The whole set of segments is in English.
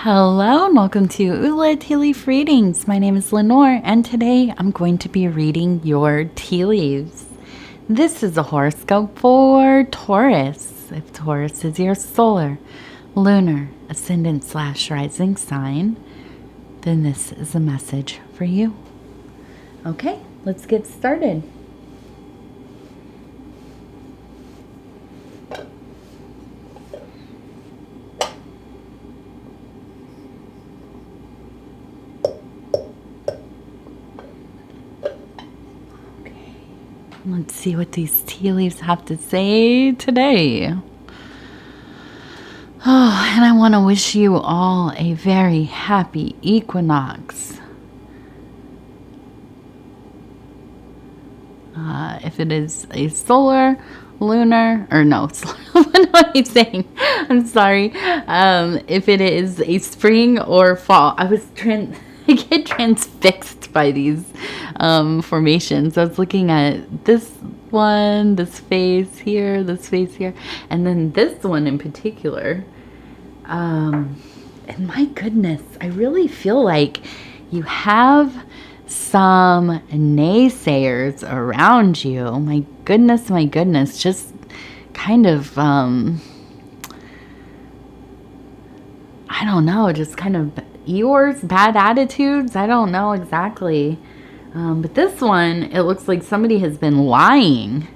Hello and welcome to Ula Tea Leaf Readings. My name is Lenor and today I'm going to be reading your tea leaves. This is a horoscope for Taurus. If Taurus is your solar, lunar, ascendant/rising sign, then this is a message for you. Okay, let's get started. Let's see what these tea leaves have to say today. Oh, and I want to wish you all a very happy equinox. If it is a solar, lunar, or no, what am I saying? I'm sorry. If it is a spring or fall, I get transfixed by these formations. I was looking at this one, this face here, and then this one in particular. And my goodness, I really feel like you have some naysayers around you. My goodness, just kind of, I don't know, just kind of Eeyore's bad attitudes. I don't know exactly. But this one, it looks like somebody has been lying.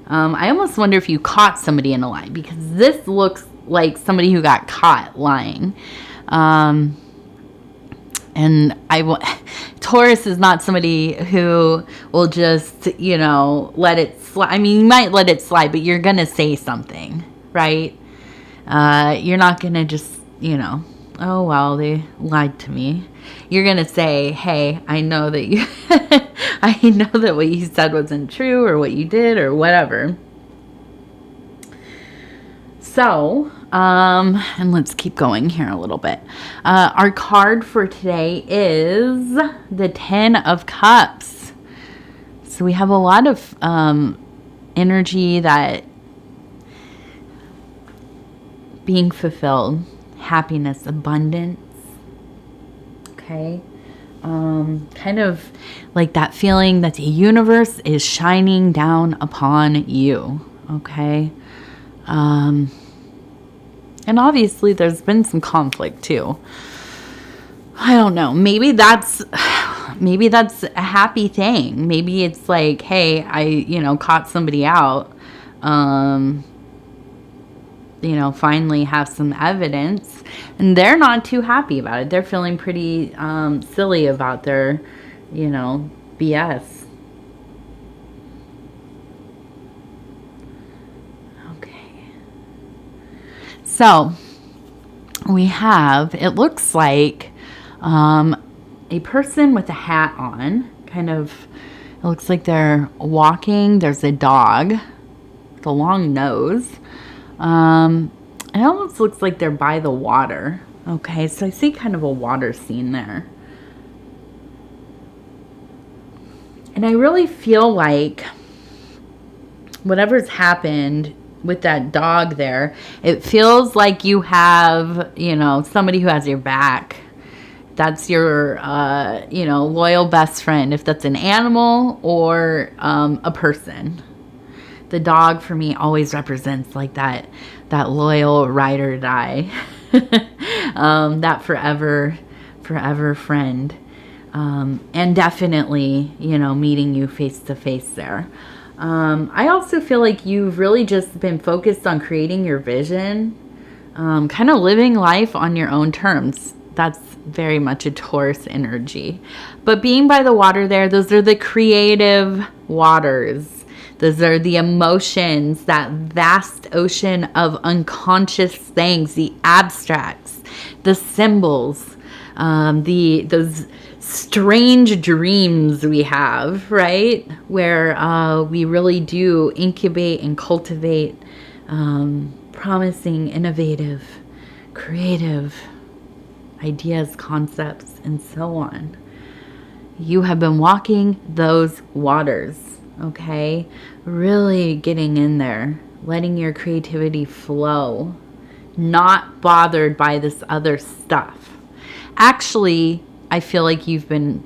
I almost wonder if you caught somebody in a lie, because this looks like somebody who got caught lying. And Taurus is not somebody who will just, let it slide. I mean, you might let it slide, but you're going to say something, right? You're not going to just, oh, well, they lied to me. You're going to say, hey, I know that I know that what you said wasn't true, or what you did, or whatever. So, and let's keep going here a little bit. Our card for today is the 10 of Cups. So we have a lot of energy that being fulfilled, happiness, abundance. Okay. Kind of like that feeling that the universe is shining down upon you. Okay. And obviously there's been some conflict too. I don't know. Maybe that's a happy thing. Maybe it's like, hey, I, caught somebody out. Finally have some evidence, and they're not too happy about it. They're feeling pretty silly about their, BS. So we have, it looks like a person with a hat on, kind of, it looks like they're walking. There's a dog with a long nose. It almost looks like they're by the water. Okay, so I see kind of a water scene there. And I really feel like whatever's happened with that dog there, it feels like you have, somebody who has your back. That's your, loyal best friend, if that's an animal or a person. The dog for me always represents like that loyal ride or die, that forever friend. And definitely, meeting you face to face there. I also feel like you've really just been focused on creating your vision, kind of living life on your own terms. That's very much a Taurus energy. But being by the water there, those are the creative waters. Those are the emotions, that vast ocean of unconscious things, the abstracts, the symbols, those strange dreams we have, right? Where we really do incubate and cultivate promising, innovative, creative ideas, concepts, and so on. You have been walking those waters, okay? Really getting in there, letting your creativity flow, not bothered by this other stuff. Actually, I feel like you've been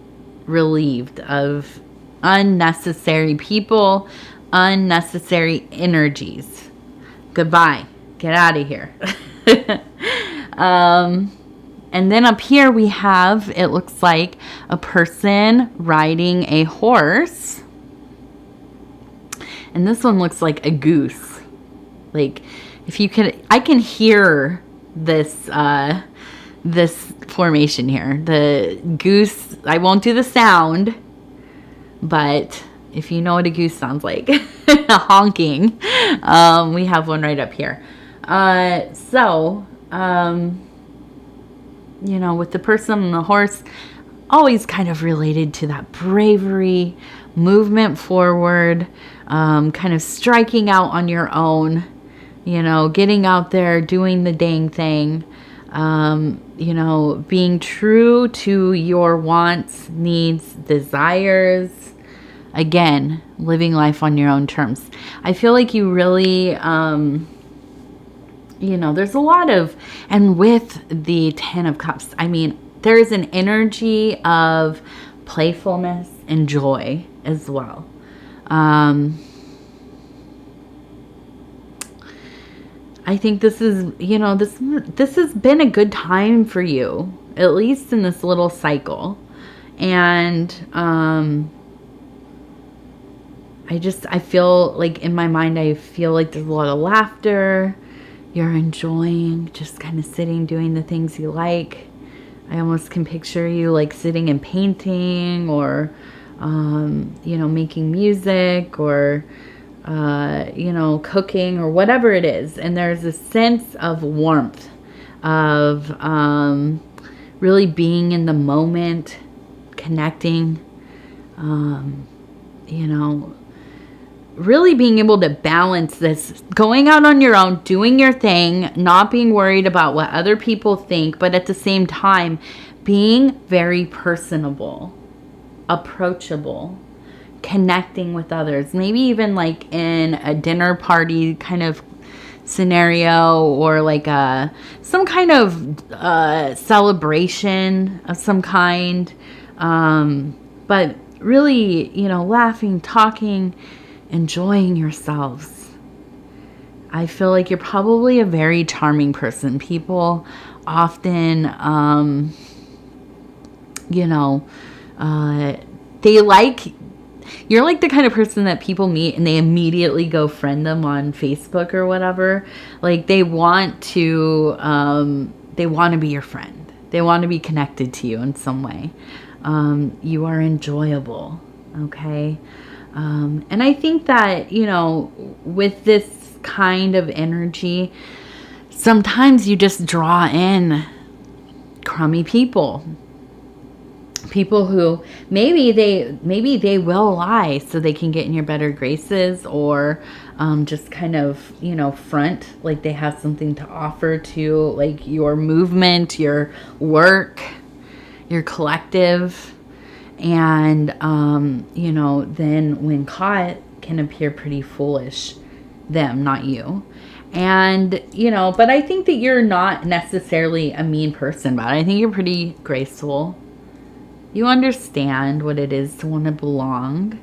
relieved of unnecessary people, unnecessary energies. Goodbye. Get out of here. And then up here we have, it looks like a person riding a horse. And this one looks like a goose. Like, if you could, I can hear this, this formation here. The goose, I won't do the sound, but if you know what a goose sounds like, honking, we have one right up here. You know, with the person on the horse, always kind of related to that bravery, movement forward, kind of striking out on your own, you know, getting out there, doing the dang thing, you know, being true to your wants, needs, desires. Again, living life on your own terms. I feel like you really, you know, there's a lot of, and with the 10 of Cups, I mean, there's an energy of playfulness and joy as well. I think this is, you know, this has been a good time for you, at least in this little cycle. And I feel like in my mind, I feel like there's a lot of laughter. You're enjoying just kind of sitting, doing the things you like. I almost can picture you like sitting and painting, or, you know, making music, or, you know, cooking, or whatever it is. And there's a sense of warmth, of really being in the moment, connecting, you know, really being able to balance this, going out on your own, doing your thing, not being worried about what other people think, but at the same time, being very personable, approachable, connecting with others, maybe even like in a dinner party kind of scenario, or like some kind of celebration of some kind, but really, you know, laughing, talking, enjoying yourselves. I feel like you're probably a very charming person. People often, you know, they like, you're like the kind of person that people meet and they immediately go friend them on Facebook or whatever. Like they want to be your friend. They want to be connected to you in some way. You are enjoyable. Okay. And I think that, you know, with this kind of energy, sometimes you just draw in crummy people who maybe they will lie so they can get in your better graces, or just kind of, you know, front like they have something to offer to like your movement, your work, your collective. And, you know, then when caught, can appear pretty foolish, them, not you. And, you know, but I think that you're not necessarily a mean person, but I think you're pretty graceful. You understand what it is to want to belong,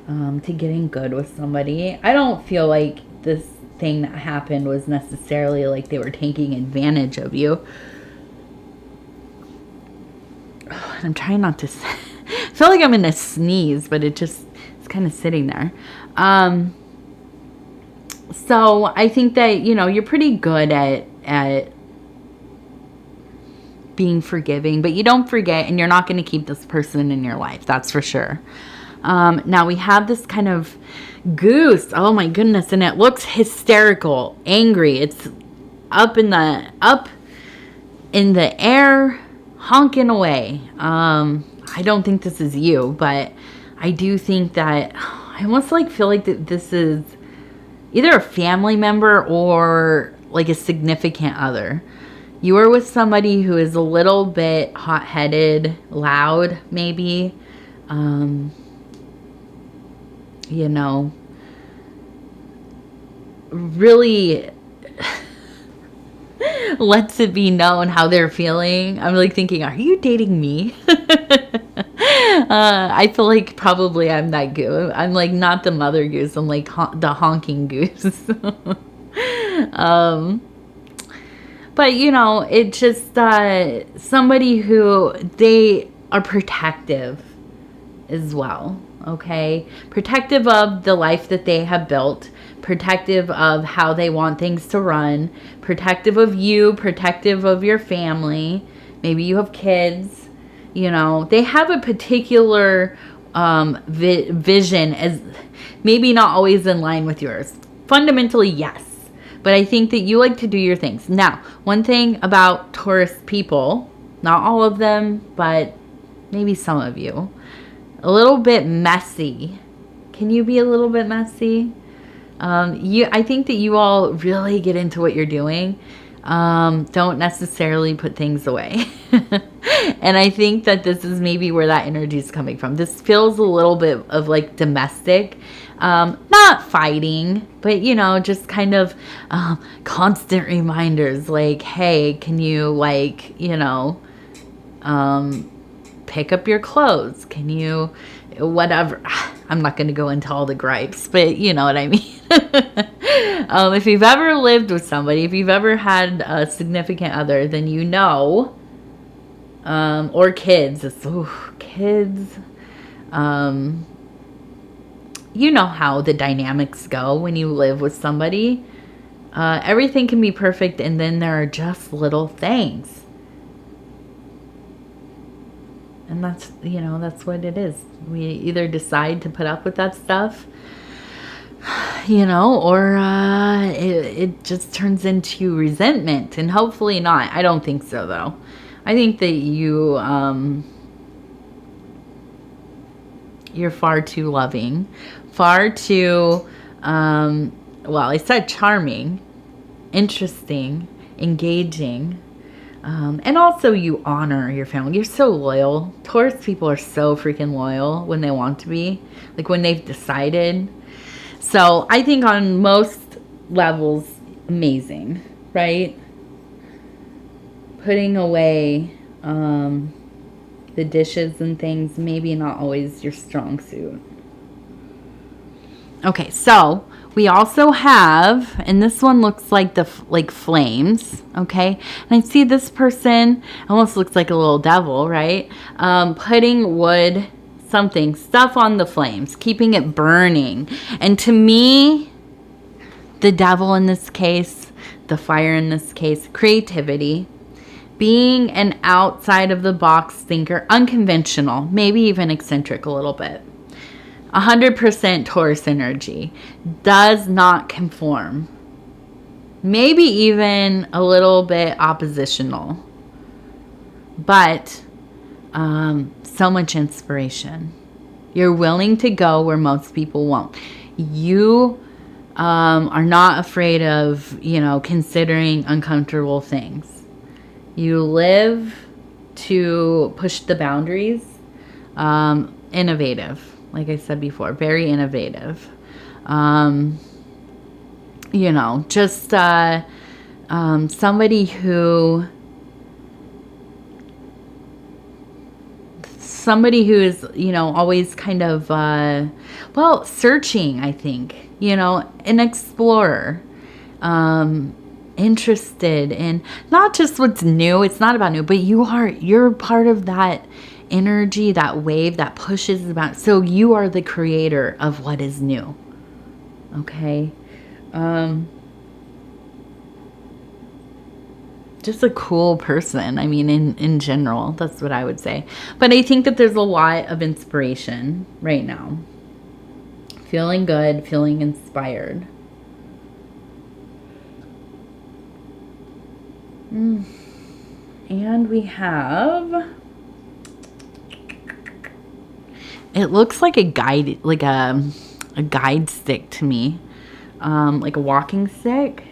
to getting good with somebody. I don't feel like this thing that happened was necessarily like they were taking advantage of you. Oh, I'm trying not to I feel like I'm going to sneeze, but it's kind of sitting there. So I think that, you know, you're pretty good at being forgiving, but you don't forget, and you're not going to keep this person in your life. That's for sure. Now we have this kind of goose. Oh my goodness. And it looks hysterical, angry. It's up in the air, honking away. I don't think this is you, but I do think that I almost like feel like that this is either a family member or like a significant other. You are with somebody who is a little bit hot-headed, loud, maybe. You know, really lets it be known how they're feeling. I'm like thinking, are you dating me? I feel like probably I'm that goose. I'm like not the mother goose. I'm like the honking goose. But you know, it just somebody who they are protective as well. Okay, protective of the life that they have built, protective of how they want things to run, protective of you, protective of your family. Maybe you have kids. You know, they have a particular vision, as maybe not always in line with yours. Fundamentally, yes. But I think that you like to do your things. Now, one thing about Taurus people, not all of them, but maybe some of you, a little bit messy. Can you be a little bit messy? I think that you all really get into what you're doing. Don't necessarily put things away. And I think that this is maybe where that energy is coming from. This feels a little bit of like domestic, not fighting, but you know, just kind of constant reminders like, hey, can you like, you know, pick up your clothes? Can you, whatever. I'm not going to go into all the gripes, but you know what I mean. If you've ever lived with somebody, if you've ever had a significant other, then you know, or kids, kids, you know how the dynamics go when you live with somebody. Everything can be perfect, and then there are just little things. And that's, you know, that's what it is. We either decide to put up with that stuff, you know, or it just turns into resentment, and hopefully not. I don't think so, though. I think that you're far too loving, far too, well, I said charming, interesting, engaging. And also you honor your family. You're so loyal. Taurus people are so freaking loyal when they want to be. Like when they've decided. So I think on most levels, amazing, right? Putting away the dishes and things, maybe not always your strong suit. Okay, so we also have, and this one looks like like flames, okay? And I see this person almost looks like a little devil, right? Putting wood, stuff on the flames, keeping it burning. And to me, the devil in this case, the fire in this case, creativity, being an outside of the box thinker, unconventional, maybe even eccentric a little bit. 100% Taurus energy, does not conform. Maybe even a little bit oppositional. But so much inspiration. You're willing to go where most people won't. You are not afraid of, you know, considering uncomfortable things. You live to push the boundaries. Innovative. Like I said before, very innovative. You know, just somebody who is, you know, always kind of, well, searching, I think, you know, an explorer, interested in not just what's new. It's not about new, but you're part of that energy, that wave that pushes about. So you are the creator of what is new. Okay. Just a cool person. I mean, in general, that's what I would say. But I think that there's a lot of inspiration right now. Feeling good, feeling inspired. And we have, it looks like a guide, like a guide stick to me, like a walking stick.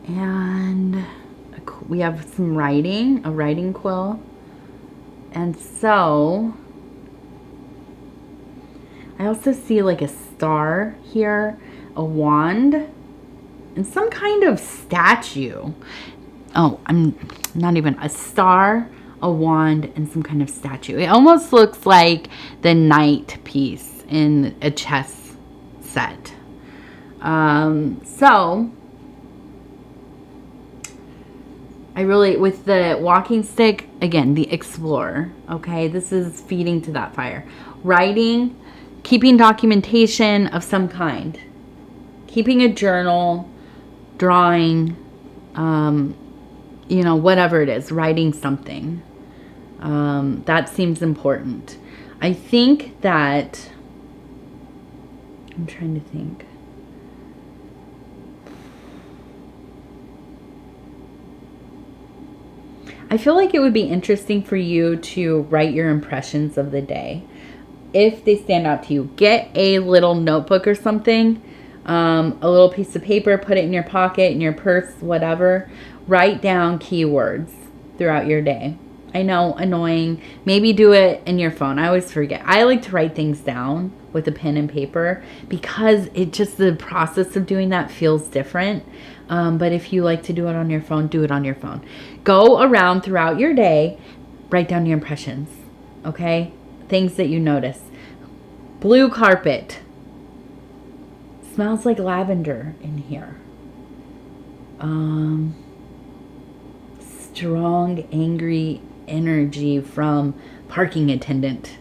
And we have some writing, a writing quill. And so I also see like a star here, a wand, and some kind of statue. Oh, I'm not even a star, a wand, and some kind of statue. It almost looks like the knight piece in a chess set. So I really, with the walking stick, again, the explorer, okay? This is feeding to that fire. Writing, keeping documentation of some kind. Keeping a journal, drawing, you know, whatever it is, writing something. That seems important. I think that, I'm trying to think. I feel like it would be interesting for you to write your impressions of the day. If they stand out to you, get a little notebook or something, a little piece of paper, put it in your pocket, in your purse, whatever. Write down keywords throughout your day. I know, annoying. Maybe do it in your phone. I always forget. I like to write things down with a pen and paper because it just, the process of doing that feels different. But if you like to do it on your phone, do it on your phone. Go around throughout your day, write down your impressions, okay? Things that you notice. Blue carpet. Smells like lavender in here. Strong, angry energy from parking attendant.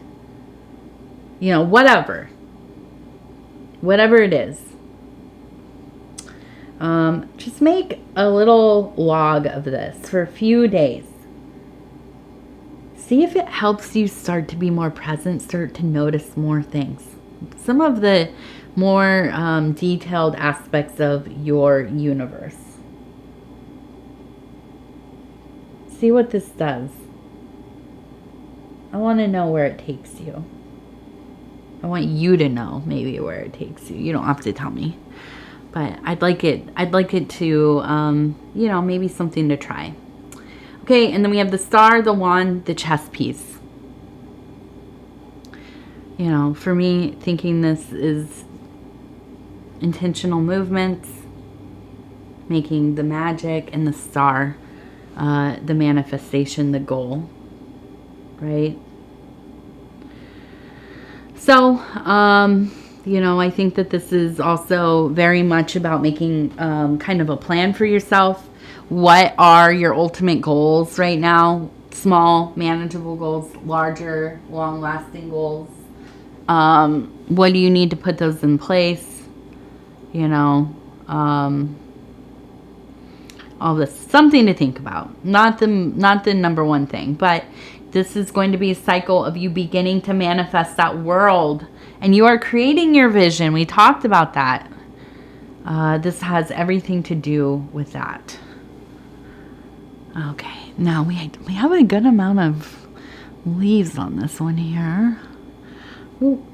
You know, whatever. Whatever it is. Just make a little log of this for a few days. See if it helps you start to be more present, start to notice more things. Some of the more detailed aspects of your universe. See what this does. I want to know where it takes you. I want you to know maybe where it takes you. You don't have to tell me. But I'd like it to, you know, maybe something to try. Okay, and then we have the star, the wand, the chess piece. You know, for me, thinking this is intentional movements, making the magic, and the star, the manifestation, the goal, right? So, you know, I think that this is also very much about making kind of a plan for yourself. What are your ultimate goals right now? Small, manageable goals, larger, long-lasting goals. What do you need to put those in place? You know, all this. Something to think about. Not the number one thing, but this is going to be a cycle of you beginning to manifest that world. And you are creating your vision. We talked about that. This has everything to do with that. Okay, now we have a good amount of leaves on this one here. Ooh.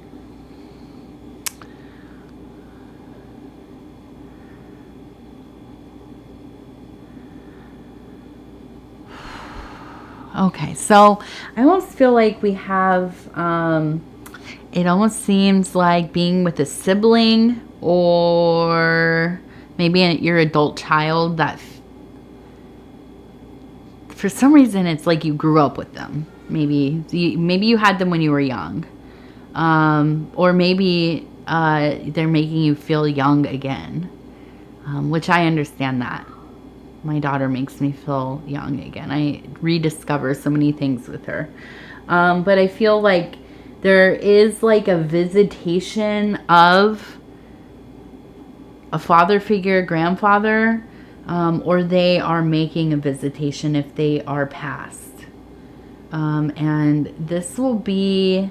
Okay, so I almost feel like we have, it almost seems like being with a sibling or maybe your adult child that for some reason it's like you grew up with them. Maybe you had them when you were young. Or maybe they're making you feel young again, which I understand that. My daughter makes me feel young again. I rediscover so many things with her. But I feel like there is like a visitation of a father figure, grandfather, or they are making a visitation if they are passed. And this will be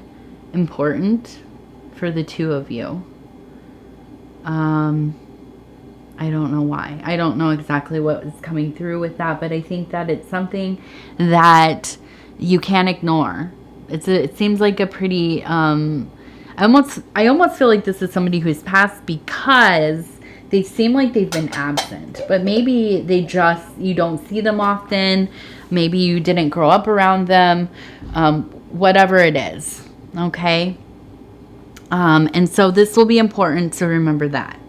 important for the two of you. I don't know why. I don't know exactly what is coming through with that, but I think that it's something that you can't ignore. It seems like a pretty, I almost feel like this is somebody who's passed because they seem like they've been absent, but maybe you don't see them often. Maybe you didn't grow up around them, whatever it is. Okay. And so this will be important to remember that.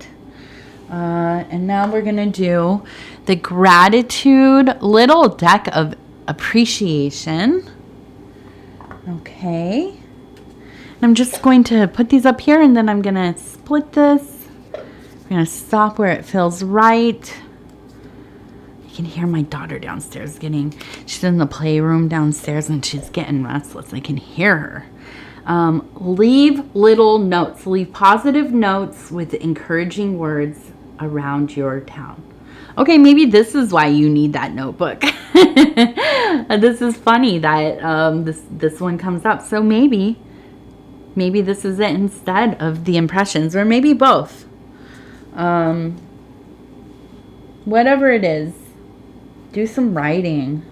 And now we're going to do the gratitude little deck of appreciation. Okay. And I'm just going to put these up here, and then I'm going to split this. I'm going to stop where it feels right. You can hear my daughter downstairs she's in the playroom downstairs, and she's getting restless. I can hear her. Leave little notes. Leave positive notes with encouraging words around your town. Okay, maybe this is why you need that notebook. This is funny that this one comes up. So maybe this is it instead of the impressions, or maybe both. Whatever it is, do some writing.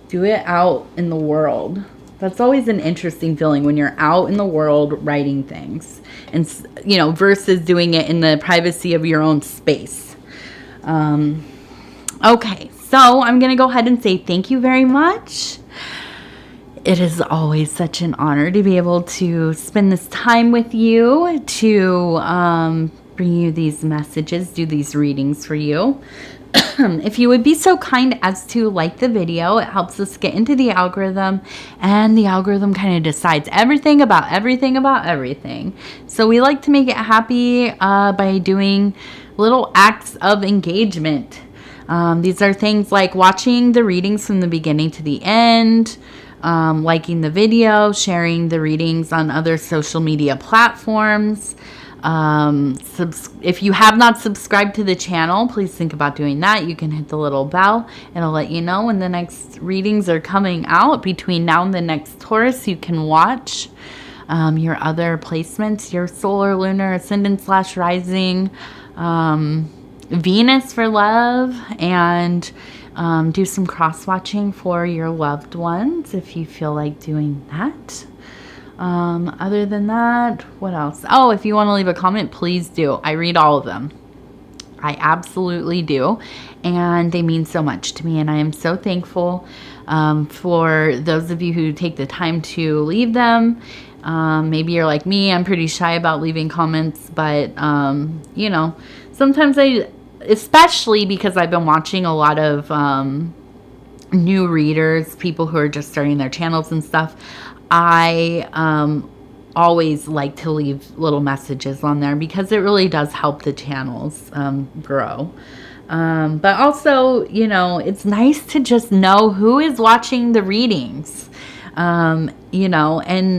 Do it out in the world. That's always an interesting feeling when you're out in the world writing things, and versus doing it in the privacy of your own space. Okay, so I'm gonna go ahead and say thank you very much. It is always such an honor to be able to spend this time with you, to bring you these messages, do these readings for you. If you would be so kind as to like the video, it helps us get into the algorithm, and the algorithm kind of decides everything about everything. So we like to make it happy by doing little acts of engagement. These are things like watching the readings from the beginning to the end, liking the video, sharing the readings on other social media platforms. If you have not subscribed to the channel, please think about doing that. You can hit the little bell. It'll let you know when the next readings are coming out. Between now and the next Taurus, you can watch your other placements, your solar, lunar, ascendant / rising, Venus for love, and do some cross-watching for your loved ones if you feel like doing that. Other than that, what else? Oh, if you want to leave a comment, please do. I read all of them. I absolutely do. And they mean so much to me. And I am so thankful for those of you who take the time to leave them. Maybe you're like me. I'm pretty shy about leaving comments. But, sometimes especially because I've been watching a lot of new readers, people who are just starting their channels and stuff. I always like to leave little messages on there because it really does help the channels grow. But also, it's nice to just know who is watching the readings, and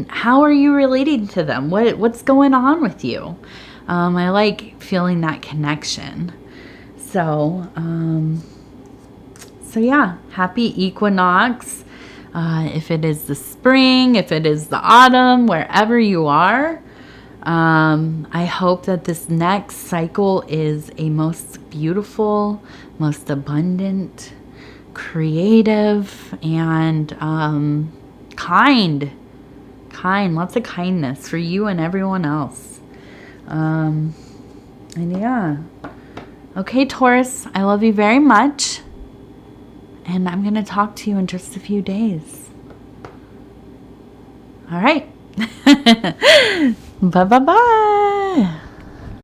how are you relating to them? What's going on with you? I like feeling that connection. So yeah, happy equinox. If it is the spring, if it is the autumn, wherever you are, I hope that this next cycle is a most beautiful, most abundant, creative, and kind. Lots of kindness for you and everyone else. And yeah. Okay, Taurus, I love you very much. And I'm going to talk to you in just a few days. All right. Bye-bye-bye.